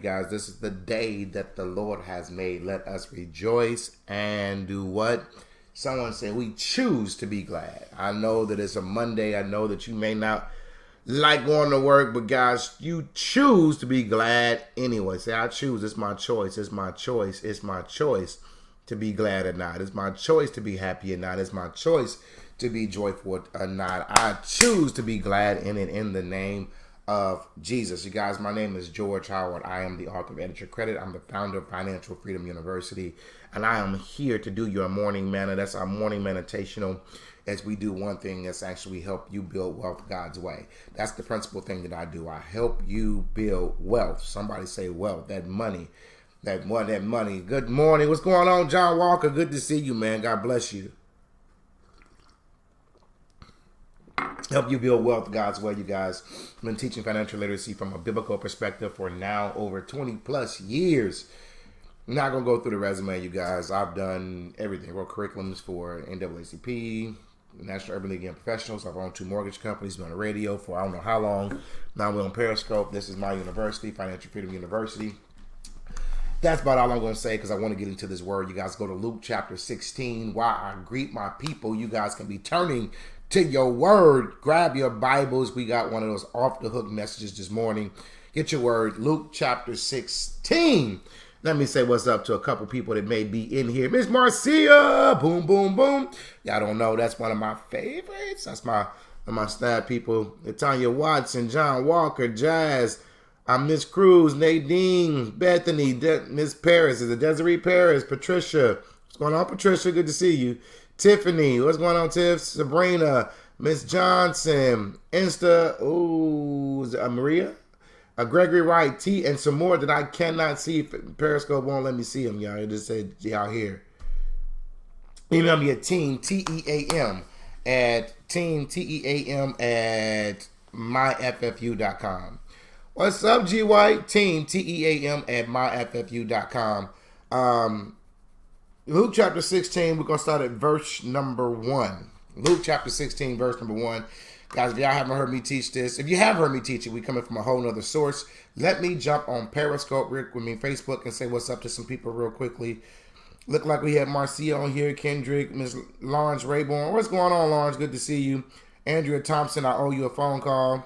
guys. This is the day that the Lord has made. Let us rejoice and do what? Someone said we choose to be glad. I know that it's a Monday. I know that you may not like going to work, but guys, you choose to be glad anyway. Say, I choose. It's my choice. It's my choice. It's my choice to be glad or not. It's my choice to be happy or not. It's my choice to be joyful or not. I choose to be glad in it in the name of Jesus. You guys, my name is George Howard. I am the author of Editor Credit. I'm the founder of Financial Freedom University, and I am here to do your morning manna. That's our morning meditational, as we do one thing that's actually help you build wealth God's way. That's the principal thing that I do. I help you build wealth. Somebody say wealth, that money. That money. Good morning. What's going on, John Walker? Good to see you, man. God bless you. Help you build wealth God's way, you guys. I've been teaching financial literacy from a biblical perspective for now over 20 plus years. I'm not going to go through the resume, you guys. I've done everything. I wrote curriculums for NAACP, National Urban League Young Professionals. I've owned 2 mortgage companies, been on the radio for I don't know how long. Now we're on Periscope. This is my university, Financial Freedom University. That's about all I'm going to say because I want to get into this word. You guys go to Luke chapter 16. While I greet my people, you guys can be turning to your word. Grab your Bibles. We got one of those off the hook messages this morning. Get your word. Luke chapter 16. Let me say what's up to a couple people that may be in here. Miss Marcia. Boom, boom, boom. Y'all don't know. That's one of my favorites. That's my staff people. Tanya Watson, John Walker, Jazz. Miss Cruz, Nadine, Bethany, Miss Paris. Is it Desiree Paris? Patricia. What's going on, Patricia? Good to see you. Tiffany, what's going on, Tiff? Sabrina, Miss Johnson, Insta, Maria, Gregory Wright, T, and some more that I cannot see. Periscope won't let me see them, y'all. It just said y'all here. Email me at team, T-E-A-M, at myffu.com. What's up, G White? Team, T-E-A-M, at myffu.com. Luke chapter 16, we're going to start at verse number 1. Luke chapter 16, verse number 1. Guys, if y'all haven't heard me teach this, if you have heard me teach it, we coming from a whole nother source. Let me jump on Periscope, Facebook, and say what's up to some people real quickly. Look like we have Marcia on here, Kendrick, Miss Lawrence Rayborn. What's going on, Lawrence? Good to see you. Andrea Thompson, I owe you a phone call.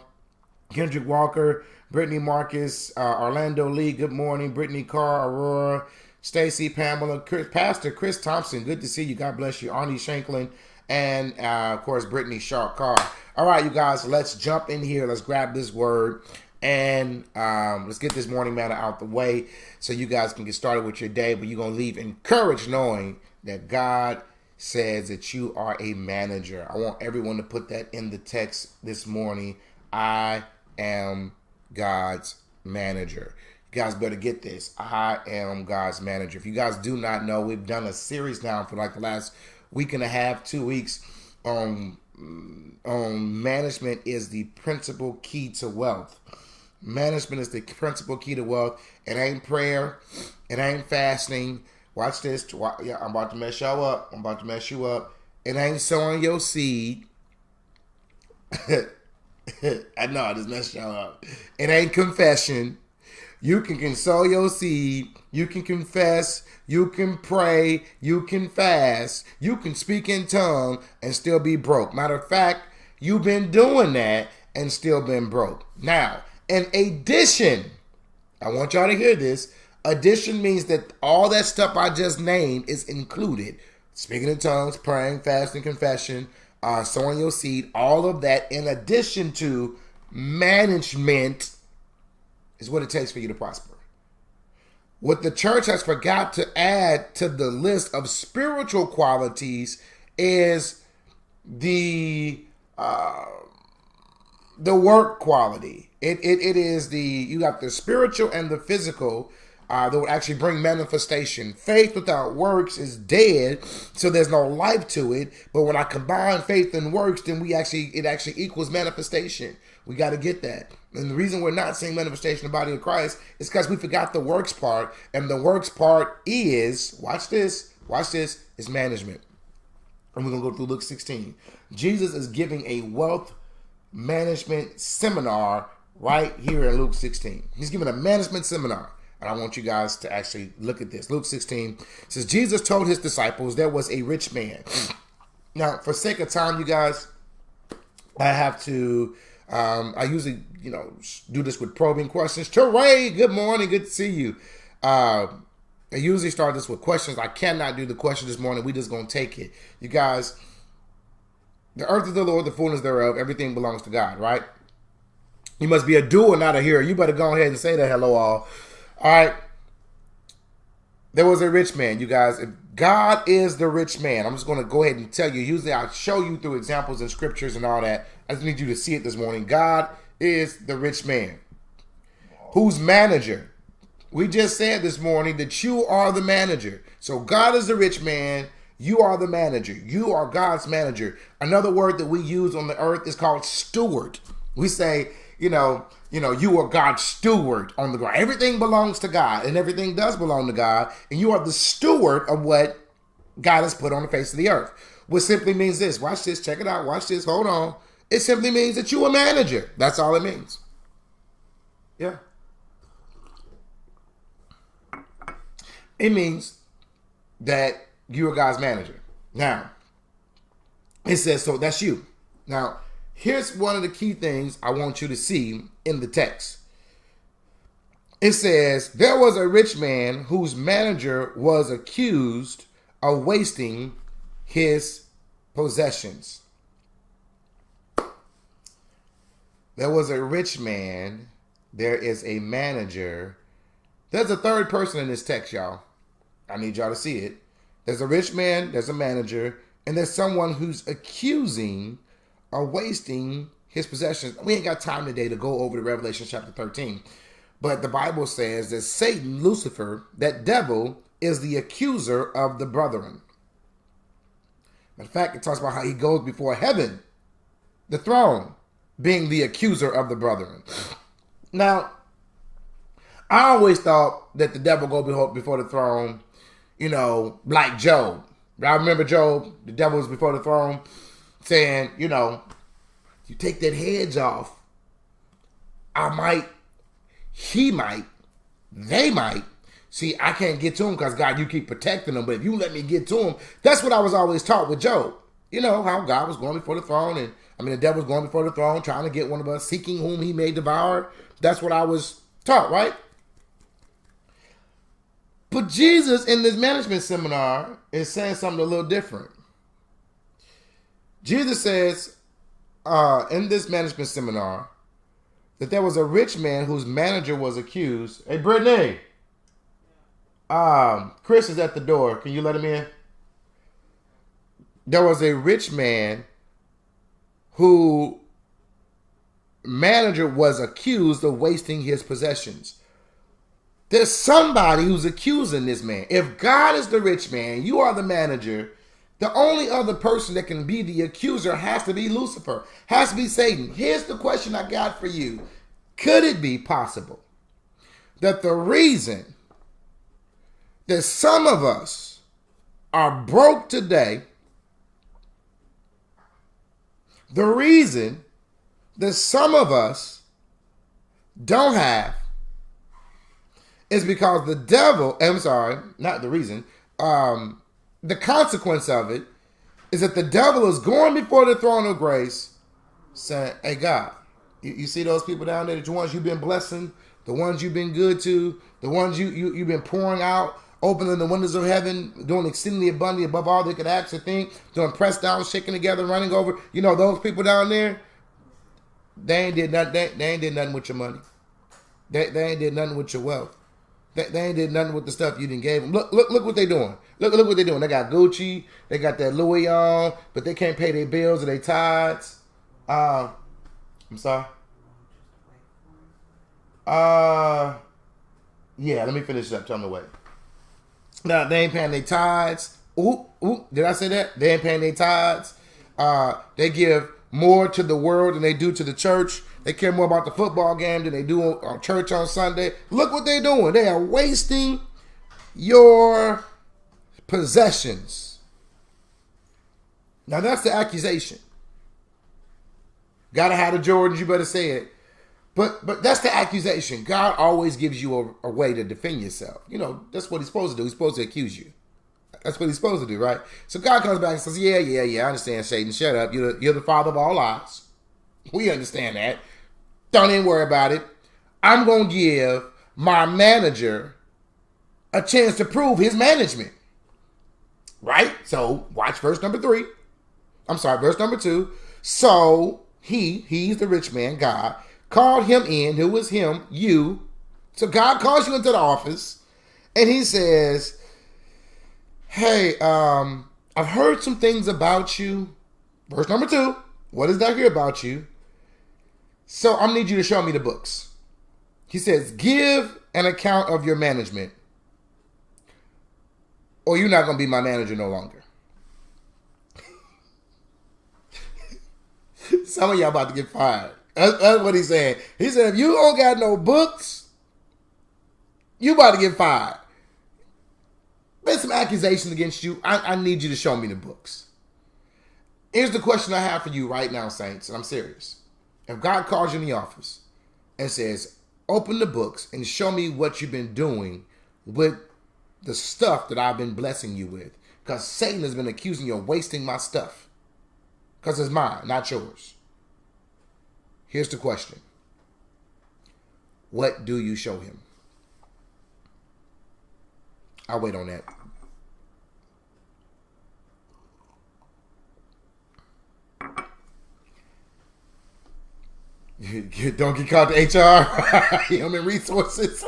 Kendrick Walker, Brittany Marcus, Orlando Lee, good morning. Brittany Carr, Aurora, Stacy, Pamela, Pastor Chris Thompson, good to see you. God bless you. Arnie Shanklin, and of course, Brittany Sharp Carr. All right, you guys, let's jump in here. Let's grab this word and let's get this morning manna out the way so you guys can get started with your day. But you're going to leave encouraged knowing that God says that you are a manager. I want everyone to put that in the text this morning. I am God's manager. You guys better get this. I am God's manager. If you guys do not know, we've done a series now for like the last week and a half, 2 weeks on management is the principal key to wealth. Management is the principal key to wealth. It ain't prayer. It ain't fasting. Watch this. Yeah, I'm about to mess y'all up. I'm about to mess you up. It ain't sowing your seed. I know I just messed y'all up. It ain't confession. You can sow your seed. You can confess. You can pray. You can fast. You can speak in tongue and still be broke. Matter of fact, you've been doing that and still been broke. Now, in addition, I want y'all to hear this. Addition means that all that stuff I just named is included. Speaking in tongues, praying, fasting, confession, sowing your seed, all of that in addition to management is what it takes for you to prosper. What the church has forgot to add to the list of spiritual qualities is the work quality. It is you got the spiritual and the physical that will actually bring manifestation. Faith without works is dead, so there's no life to it. But when I combine faith and works, then it actually equals manifestation. We got to get that. And the reason we're not seeing manifestation in the body of Christ is because we forgot the works part. And the works part is, watch this, is management. And we're going to go through Luke 16. Jesus is giving a wealth management seminar right here in Luke 16. He's giving a management seminar. And I want you guys to actually look at this. Luke 16 says, Jesus told his disciples there was a rich man. Now, for sake of time, you guys, I have to, I usually, do this with probing questions. Teray, good morning. Good to see you. I usually start this with questions. I cannot do the question this morning. We just going to take it. You guys, the earth is the Lord, the fullness thereof. Everything belongs to God, right? You must be a doer, not a hearer. You better go ahead and say that. Hello, all. All right. There was a rich man, you guys. If God is the rich man, I'm just going to go ahead and tell you. Usually I'll show you through examples and scriptures and all that. I just need you to see it this morning. God is the rich man. Who's manager? We just said this morning that you are the manager. So God is the rich man. You are the manager. You are God's manager. Another word that we use on the earth is called steward. We say, you are God's steward on the ground. Everything belongs to God, and everything does belong to God. And you are the steward of what God has put on the face of the earth. Which simply means this. Watch this. Check it out. Watch this. Hold on. It simply means that you're a manager. That's all it means. Yeah. It means that you're God's manager. Now, it says, so that's you. Now, here's one of the key things I want you to see in the text. It says, there was a rich man whose manager was accused of wasting his possessions. There was a rich man. There is a manager. There's a third person in this text, y'all. I need y'all to see it. There's a rich man, there's a manager, and there's someone who's accusing of wasting his possessions. We ain't got time today to go over to Revelation chapter 13. But the Bible says that Satan, Lucifer, that devil, is the accuser of the brethren. In fact, it talks about how he goes before heaven, the throne, being the accuser of the brethren. Now, I always thought that the devil go before the throne, like Job. I remember Job, the devil was before the throne saying, you take that hedge off, he might, they might. See, I can't get to him because, God, you keep protecting him. But if you let me get to him, that's what I was always taught with Job. How God was going before the throne. And the devil was going before the throne trying to get one of us, seeking whom he may devour. That's what I was taught, right? But Jesus in this management seminar is saying something a little different. Jesus says in this management seminar that there was a rich man whose manager was accused. Hey, Brittany, Chris is at the door. Can you let him in? There was a rich man who manager was accused of wasting his possessions. There's somebody who's accusing this man. If God is the rich man, you are the manager, the only other person that can be the accuser has to be Lucifer, has to be Satan. Here's the question I got for you. Could it be possible that the reason that some of us are broke today, the reason that some of us don't have, is because the devil, not the reason, the consequence of it is that the devil is going before the throne of grace saying, hey, God, you see those people down there, the ones you've been blessing, the ones you've been good to, the ones you've been pouring out, opening the windows of heaven, doing exceedingly abundantly above all they could ask or think, doing press down, shaking together, running over. Those people down there, they ain't did nothing with your money. They ain't did nothing with your wealth. They ain't did nothing with the stuff you didn't gave them. Look what they doing. Look what they doing. They got Gucci. They got that Louis on, but they can't pay their bills or their tithes. I'm sorry. Yeah, let me finish up. Tell me what. Now, they ain't paying their tithes. Did I say that? They ain't paying their tithes. They give more to the world than they do to the church. They care more about the football game than they do church on Sunday. Look what they're doing. They are wasting your possessions. Now, that's the accusation. Gotta have the Jordans. You better say it. But that's the accusation. God always gives you a way to defend yourself. You know, that's what he's supposed to do. He's supposed to accuse you. That's what he's supposed to do, right? So God comes back and says, yeah, I understand, Satan. Shut up. You're the father of all lies. We understand that. Don't even worry about it. I'm going to give my manager a chance to prove his management. Right? So watch verse number 2. So he's the rich man, God, called him in. Who was him? You. So God calls you into the office and he says, hey, I've heard some things about you. Verse number 2. What is that here about you? So I need you to show me the books. He says, give an account of your management, or you're not going to be my manager no longer. Some of y'all about to get fired. That's what he's saying. He said, if you don't got no books, you about to get fired. There's some accusations against you. I need you to show me the books. Here's the question I have for you right now, saints, and I'm serious. If God calls you in the office and says, open the books and show me what you've been doing with the stuff that I've been blessing you with, because Satan has been accusing you of wasting my stuff, because it's mine, not yours. Here's the question. What do you show him? I'll wait on that. Don't get caught to HR, human resources.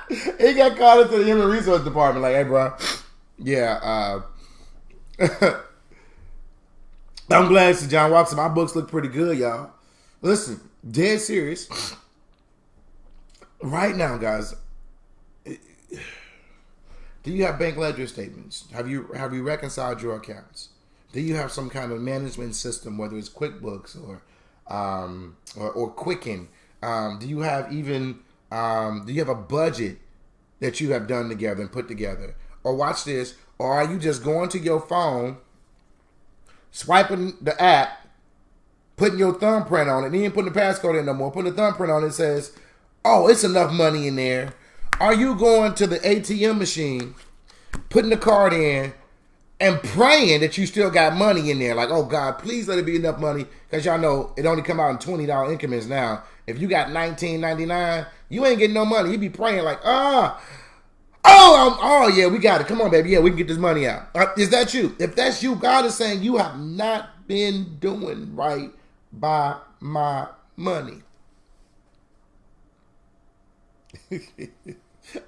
He got called into the human resource department. Like, hey, bro, yeah. I'm glad Sir John Watson. My books look pretty good, y'all. Listen, dead serious. Right now, guys, do you have bank ledger statements? Have you reconciled your accounts? Do you have some kind of management system, whether it's QuickBooks or Quicken? Do you have a budget that you have done together and put together? Or watch this, or are you just going to your phone, swiping the app, putting your thumbprint on it, and you ain't putting the passcode in no more, putting the thumbprint on it, says, oh, it's enough money in there. Are you going to the ATM machine, putting the card in, and praying that you still got money in there? Like, oh, God, please let it be enough money. Because y'all know it only come out in $20 increments now. If you got $19.99, you ain't getting no money. You be praying like, oh, yeah, we got it. Come on, baby. Yeah, we can get this money out. Is that you? If that's you, God is saying you have not been doing right by my money.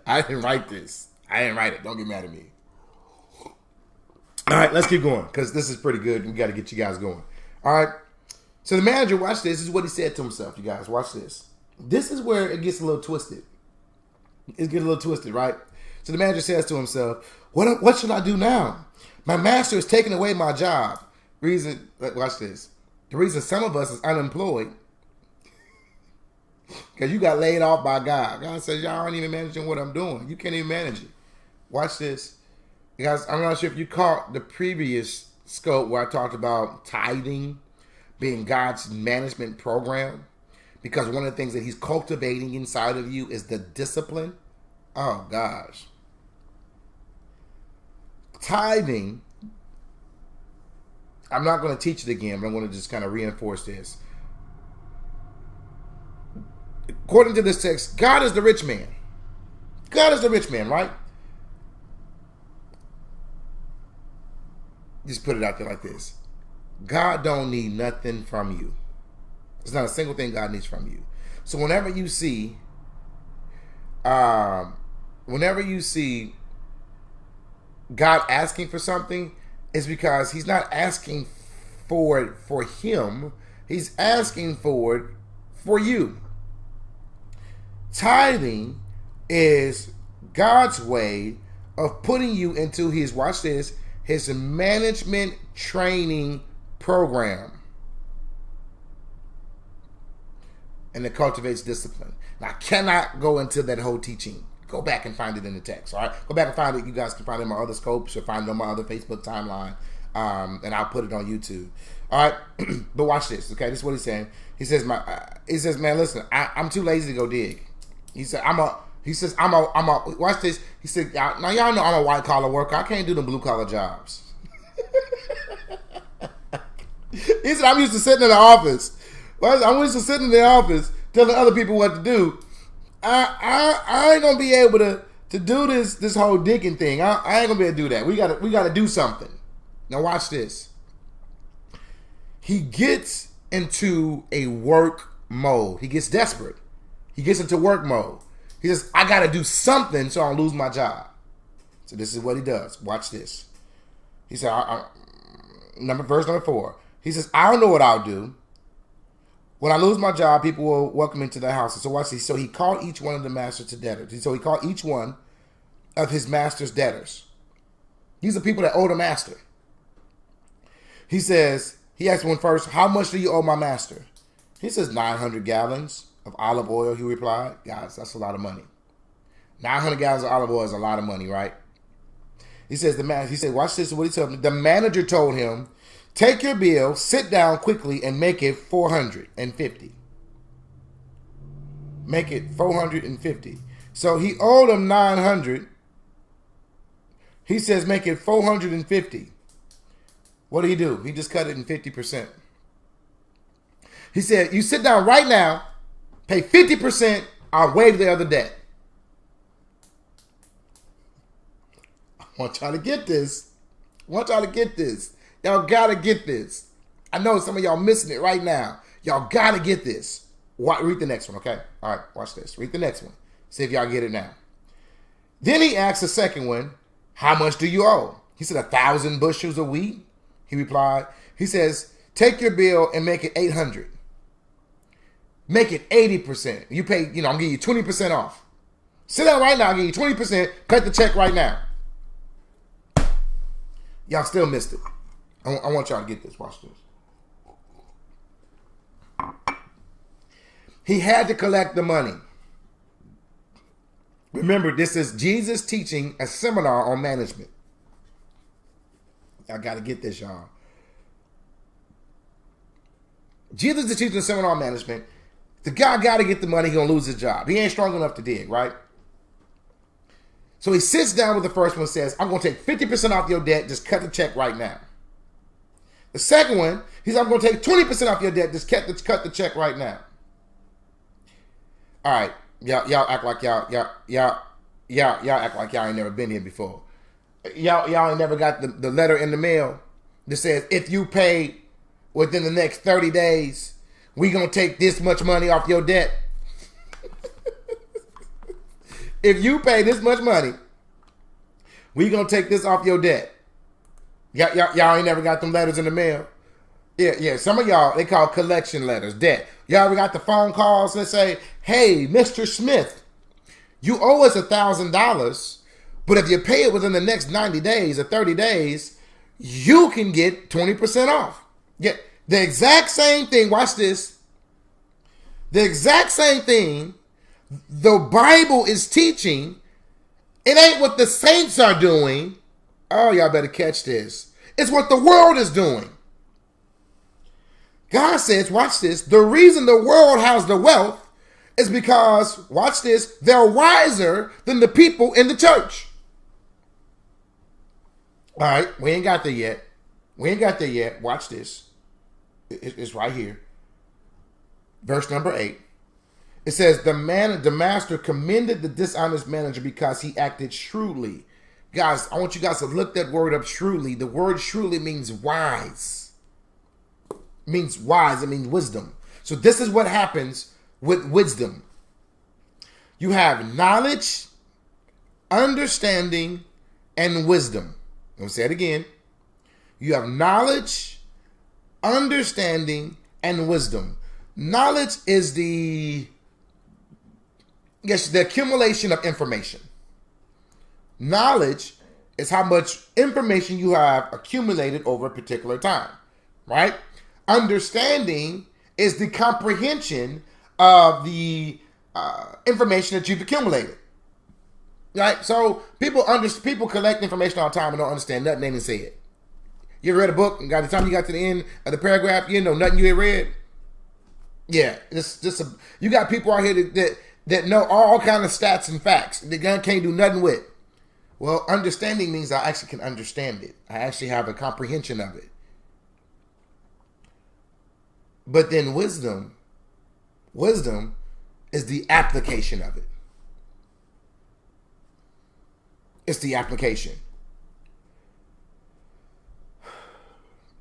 I didn't write this. I didn't write it. Don't get mad at me. All right, let's keep going because this is pretty good. We got to get you guys going. All right. So the manager, watch this. This is what he said to himself, you guys. Watch this. This is where it gets a little twisted. It gets a little twisted, right? So the manager says to himself, what should I do now? My master is taking away my job. Watch this. The reason some of us is unemployed because you got laid off by God. God says, y'all aren't even managing what I'm doing. You can't even manage it. Watch this. Guys, I'm not sure if you caught the previous scope where I talked about tithing being God's management program, because one of the things that he's cultivating inside of you is the discipline. Oh, gosh. Tithing, I'm not going to teach it again, but I'm going to just kind of reinforce this. According to this text, God is the rich man. God is the rich man, right? Just put it out there like this. God don't need nothing from you. There's not a single thing God needs from you. So whenever you see God asking for something, it's because he's not asking for it for him. He's asking for it for you. Tithing is God's way of putting you into his, watch this, his management training program. And it cultivates discipline. Now, I cannot go into that whole teaching. Go back and find it in the text, all right? Go back and find it. You guys can find it in my other scopes or find it on my other Facebook timeline. And I'll put it on YouTube. All right, but watch this. Okay, this is what he's saying. He says, man, listen, I'm too lazy to go dig. He said, watch this. He said, now y'all know I'm a white collar worker. I can't do the blue collar jobs. He said, I'm used to sitting in the office. I'm used to sitting in the office telling other people what to do. I ain't gonna be able to do this whole digging thing. I ain't gonna be able to do that. We gotta do something. Now watch this. He gets into a work mode. He gets desperate. He gets into work mode. He says, I gotta do something so I don't lose my job. So this is what he does. Watch this. He said, verse number 4. He says, I don't know what I'll do. When I lose my job, people will welcome me to their houses. So watch this. So he called each one of the masters to debtors. So he called each one of his master's debtors. These are people that owe the master. He says, he asked one first, how much do you owe my master? He says, 900 gallons of olive oil, he replied. Guys, that's a lot of money. 900 gallons of olive oil is a lot of money, right? He says, watch this, what he told me. The manager told him, take your bill, sit down quickly, and make it 450. Make it 450. So he owed him 900. He says, make it 450. What did he do? He just cut it in 50%. He said, you sit down right now, pay 50%, I'll waive the other debt. I want y'all to get this. Y'all gotta get this. I know some of y'all missing it right now. Y'all gotta get this. Read the next one, okay? All right, watch this. Read the next one. See if y'all get it now. Then he asked the second one, how much do you owe? He said, 1,000 bushels of wheat. He replied. He says, take your bill and make it 800. Make it 80%. You pay, I'm giving you 20% off. Sit down right now, I'll give you 20%. Cut the check right now. Y'all still missed it. I want y'all to get this. Watch this. He had to collect the money. Remember, this is Jesus teaching a seminar on management. I got to get this, y'all. Jesus is teaching a seminar on management. The guy got to get the money. He's going to lose his job. He ain't strong enough to dig, right? So he sits down with the first one and says, I'm going to take 50% off your debt. Just cut the check right now. The second one, he said, I'm going to take 20% off your debt. Just cut the check right now. All right. Y'all act like y'all act like y'all ain't never been here before. Y'all ain't never got the letter in the mail that says, if you pay within the next 30 days, we gonna take this much money off your debt. If you pay this much money, we gonna take this off your debt. Y'all ain't never got them letters in the mail. Yeah. Some of y'all, they call collection letters, debt. Y'all ever got the phone calls that say, hey, Mr. Smith, you owe us $1,000. But if you pay it within the next 90 days or 30 days, you can get 20% off. Yeah, the exact same thing. Watch this. The exact same thing the Bible is teaching. It ain't what the saints are doing. Oh, y'all better catch this. It's what the world is doing. God says, watch this. The reason the world has the wealth is because, watch this, they're wiser than the people in the church. All right, we ain't got there yet. Watch this. It's right here. Verse number 8. It says, the master commended the dishonest manager because he acted shrewdly. Guys, I want you guys to look that word up, shrewdly. The word shrewdly means wise. It means wisdom. So this is what happens with wisdom. You have knowledge, understanding, and wisdom. I'm going to say it again. You have knowledge, understanding, and wisdom. Knowledge is the accumulation of information. Knowledge is how much information you have accumulated over a particular time, right? Understanding is the comprehension of the information that you've accumulated. Right, so people collect information all the time and don't understand nothing they didn't say it. You ever read a book and by the time you got to the end of the paragraph, you know nothing you had read? Yeah, you got people out here that know all kind of stats and facts. The gun can't do nothing with. Well, understanding means I actually can understand it. I actually have a comprehension of it. But then wisdom is the application of it. It's the application.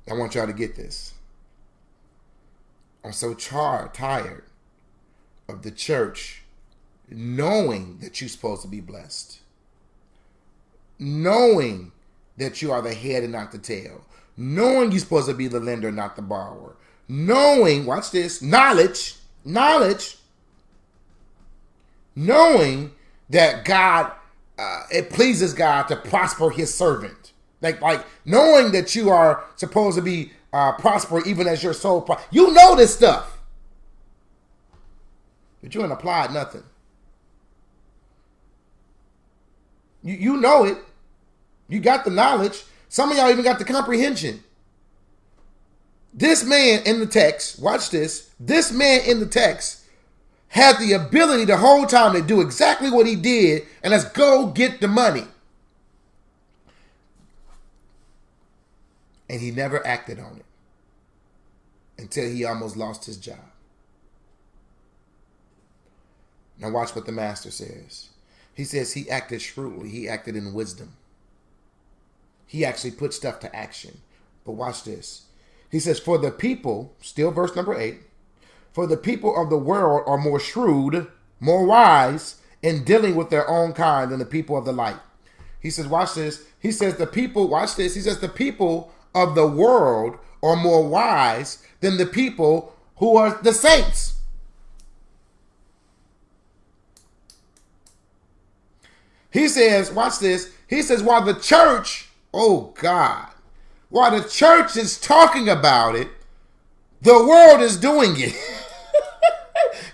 I want y'all to get this. I'm so tired of the church knowing that you're supposed to be blessed. Knowing that you are the head and not the tail. Knowing you're supposed to be the lender, not the borrower. Knowing, watch this, knowledge, knowing that God, it pleases God to prosper his servant. Like knowing that you are supposed to be prosper even as your soul prosper. You know this stuff. But you ain't applied nothing. You know it. You got the knowledge. Some of y'all even got the comprehension. This man in the text, watch this. This man in the text had the ability the whole time to do exactly what he did, and let's go get the money. And he never acted on it until he almost lost his job. Now watch what the master says. He says he acted shrewdly. He acted in wisdom. He actually put stuff to action. But watch this. He says, for the people, still verse number 8, for the people of the world are more shrewd, more wise in dealing with their own kind than the people of the light. He says, watch this. He says the people, watch this. He says the people of the world are more wise than the people who are the saints. He says, watch this. He says, while the church, oh God, while the church is talking about it, the world is doing it.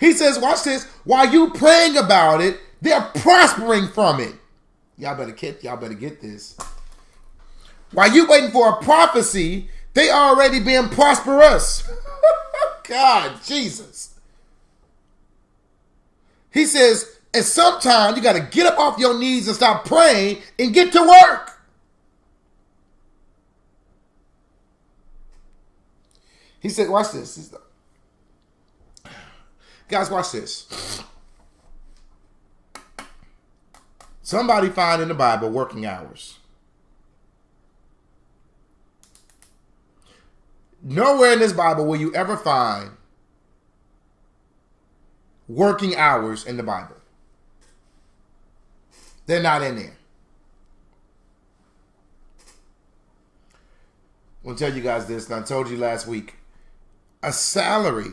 He says, watch this. While you praying about it, they're prospering from it. Y'all better get this. While you waiting for a prophecy, they already being prosperous. God, Jesus. He says, and sometimes you got to get up off your knees and stop praying and get to work. He said, watch this. Guys, watch this. Somebody find in the Bible working hours. Nowhere in this Bible will you ever find working hours in the Bible. They're not in there. I'll tell you guys this, and I told you last week. A salary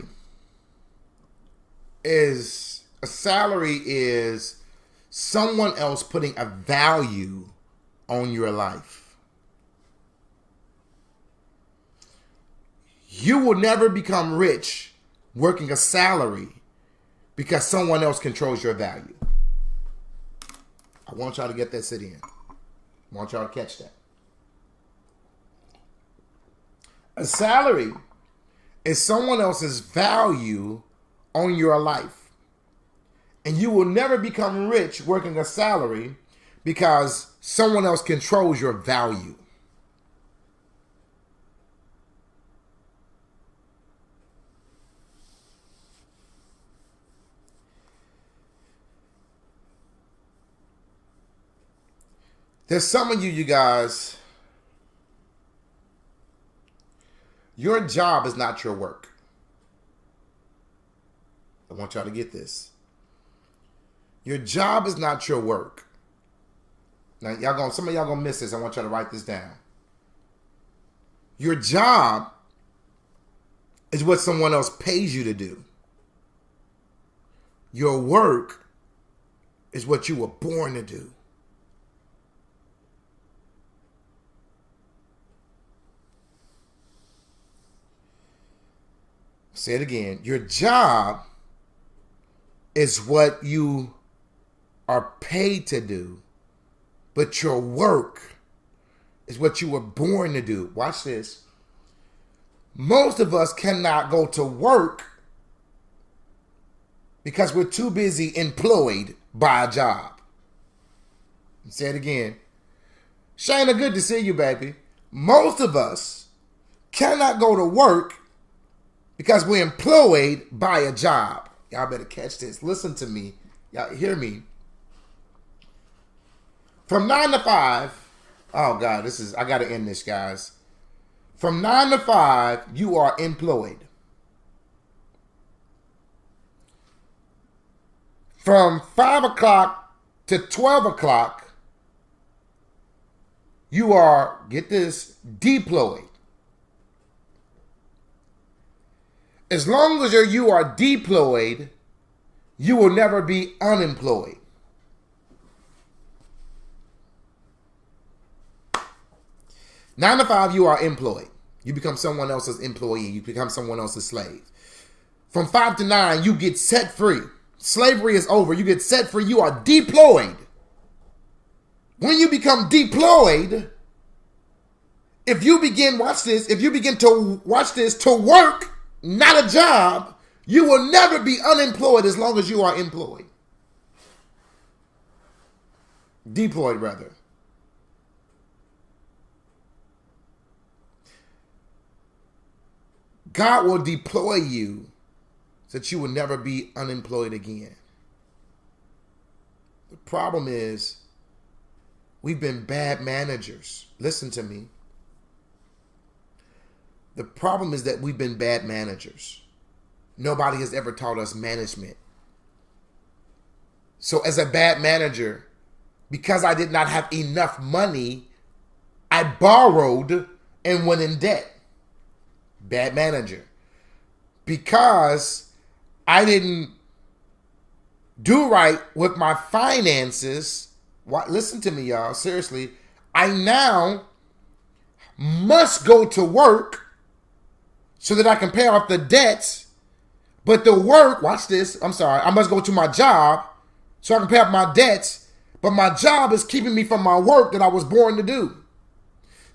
is someone else putting a value on your life. You will never become rich working a salary because someone else controls your value. I want y'all to get that sit in. I want y'all to catch that. A salary is someone else's value on your life. And you will never become rich working a salary because someone else controls your value. There's some of you guys, your job is not your work. I want y'all to get this. Your job is not your work. Now, some of y'all gonna miss this. I want y'all to write this down. Your job is what someone else pays you to do. Your work is what you were born to do. Say it again. Your job is what you are paid to do, but your work It's what you were born to do. Watch this. Most of us cannot go to work because we're too busy employed by a job. Say it again. Shayna, good to see you, baby. Most of us cannot go to work because we're employed by a job. Y'all better catch this. Listen to me. Y'all hear me. From 9 to 5, oh God, I got to end this, guys. From 9 to 5, you are employed. From 5 o'clock to 12 o'clock, you are, get this, deployed. As long as you are deployed, you will never be unemployed. Nine to 5, you are employed. You become someone else's employee. You become someone else's slave. From 5 to 9, you get set free. Slavery is over. You get set free. You are deployed. When you become deployed, if you begin to work, not a job, you will never be unemployed as long as you are employed. Deployed, rather. God will deploy you so that you will never be unemployed again. The problem is we've been bad managers. Listen to me. The problem is that we've been bad managers. Nobody has ever taught us management. So as a bad manager, because I did not have enough money, I borrowed and went in debt. Bad manager. Because I didn't do right with my finances. Listen to me, y'all. Seriously. I now must go to work so that I can pay off the debts. But the work, watch this. I must go to my job so I can pay off my debts. But my job is keeping me from my work that I was born to do.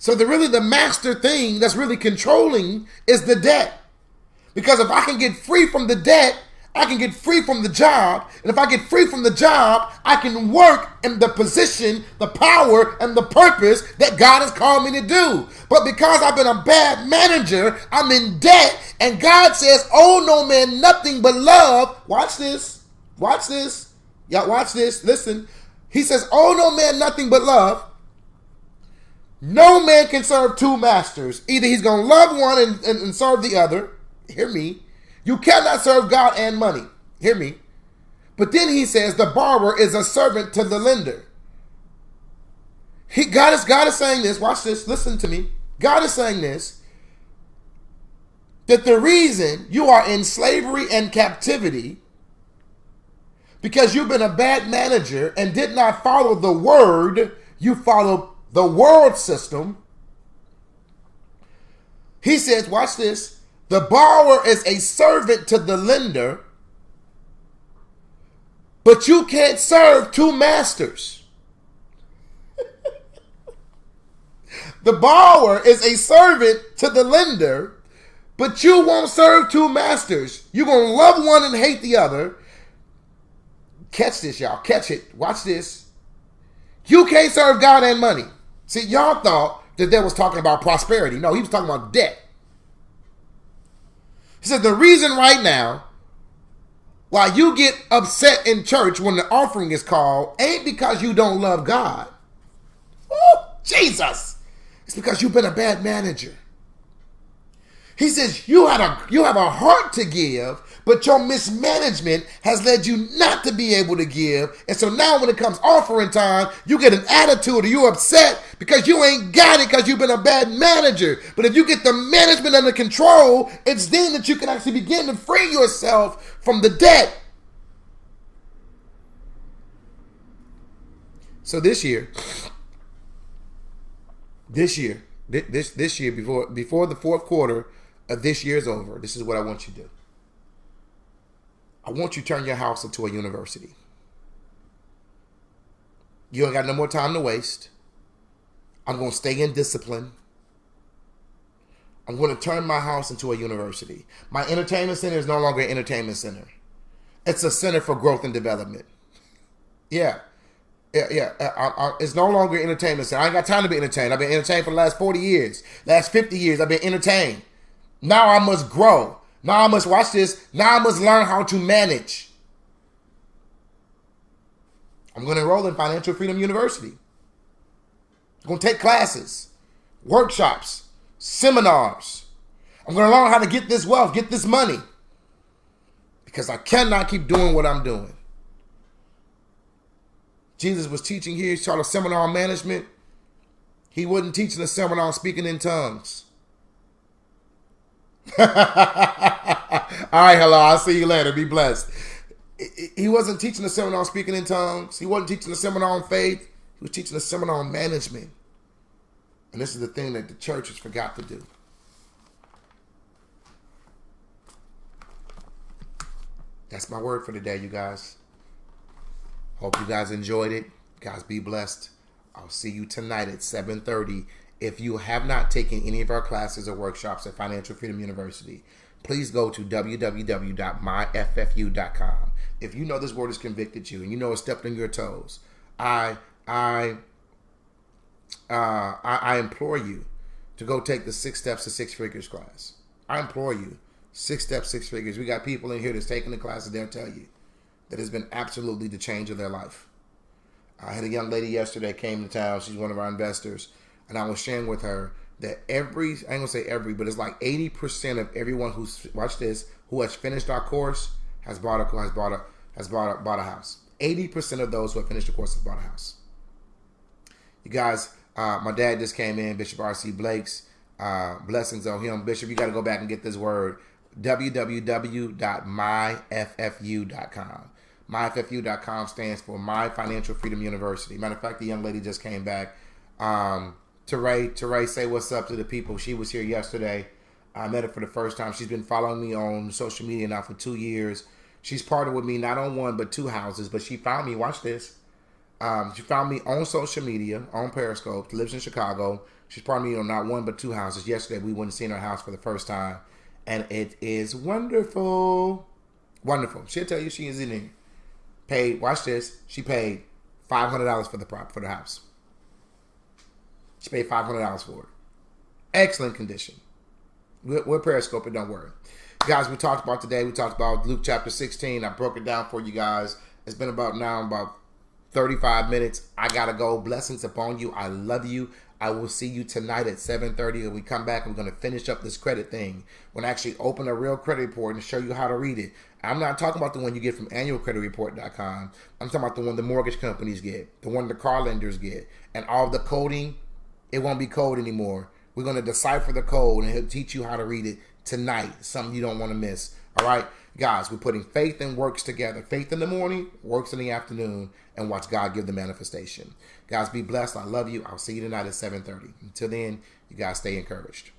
So the master thing that's really controlling is the debt. Because if I can get free from the debt, I can get free from the job. And if I get free from the job, I can work in the position, the power, and the purpose that God has called me to do. But because I've been a bad manager, I'm in debt. And God says, owe no man nothing but love. Watch this. Watch this. Y'all watch this. Listen. He says, owe no man nothing but love. No man can serve two masters. Either he's going to love one and serve the other. Hear me. You cannot serve God and money. Hear me. But then he says the borrower is a servant to the lender. God is saying this. Watch this. Listen to me. God is saying this. That the reason you are in slavery and captivity because you've been a bad manager and did not follow the word, you followed the world system. He says, watch this. The borrower is a servant to the lender, but you can't serve two masters. The borrower is a servant to the lender, but you won't serve two masters. You're going to love one and hate the other. Catch this, y'all. Catch it. Watch this. You can't serve God and money. See, y'all thought that was talking about prosperity. No, he was talking about debt. He said the reason right now why you get upset in church when the offering is called ain't because you don't love God. Oh, Jesus. It's because you've been a bad manager. He says you have a heart to give, but your mismanagement has led you not to be able to give. And so now when it comes offering time, you get an attitude or you're upset because you ain't got it because you've been a bad manager. But if you get the management under control, it's then that you can actually begin to free yourself from the debt. So this year, before the fourth quarter of this year is over, this is what I want you to do. I want you to turn your house into a university. You ain't got no more time to waste. I'm going to stay in discipline. I'm going to turn my house into a university. My entertainment center is no longer an entertainment center. It's a center for growth and development. Yeah. It's no longer an entertainment center. I ain't got time to be entertained. I've been entertained for the last 40 years. Last 50 years, I've been entertained. Now I must grow. Now I must, watch this, now I must learn how to manage. I'm going to enroll in Financial Freedom University. I'm going to take classes, workshops, seminars. I'm going to learn how to get this wealth, get this money. Because I cannot keep doing what I'm doing. Jesus was teaching here. He taught a seminar on management. He wasn't teaching a seminar on speaking in tongues. All right, hello. I'll see you later. Be blessed. He wasn't teaching a seminar on speaking in tongues. He wasn't teaching a seminar on faith. He was teaching a seminar on management. And this is the thing that the church has forgot to do. That's my word for today, you guys. Hope you guys enjoyed it. Guys, be blessed. I'll see you tonight at 7:30. If you have not taken any of our classes or workshops at Financial Freedom University, please go to www.myffu.com. If you know this word has convicted you and you know it stepped on your toes, I implore you to go take the 6 Steps to 6 Figures class. I implore you. 6 Steps, 6 Figures. We got people in here that's taking the classes. They'll tell you that has been absolutely the change of their life. I had a young lady yesterday came to town. She's one of our investors. And I was sharing with her that I ain't going to say every, but it's like 80% of everyone who's, watch this, who has finished our course has bought a house. 80% of those who have finished the course have bought a house. You guys, my dad just came in, Bishop R.C. Blake's. Blessings on him. Bishop, you got to go back and get this word. www.myffu.com. MyFFU.com stands for My Financial Freedom University. Matter of fact, the young lady just came back. Teray, say what's up to the people. She was here yesterday. I met her for the first time. She's been following me on social media now for 2 years. She's partnered with me not on one but 2 houses. But she found me. Watch this. She found me on social media, on Periscope. She lives in Chicago. She's partnered me on not one but 2 houses. Yesterday, we went and seen her house for the first time. And it is wonderful. Wonderful. She'll tell you she is in there. Paid, watch this. She paid $500 for the house. She paid $500 for it. Excellent condition. We're Periscoping, don't worry. Guys, we talked about Luke chapter 16. I broke it down for you guys. It's been about 35 minutes. I got to go. Blessings upon you. I love you. I will see you tonight at 7:30. When we come back, I'm going to finish up this credit thing. We're going to actually open a real credit report and show you how to read it. I'm not talking about the one you get from annualcreditreport.com. I'm talking about the one the mortgage companies get, the one the car lenders get. And all the coding, it won't be code anymore. We're going to decipher the code, and he'll teach you how to read it tonight. Something you don't want to miss. All right? Guys, we're putting faith and works together. Faith in the morning, works in the afternoon, and watch God give the manifestation. Guys, be blessed. I love you. I'll see you tonight at 7:30. Until then, you guys stay encouraged.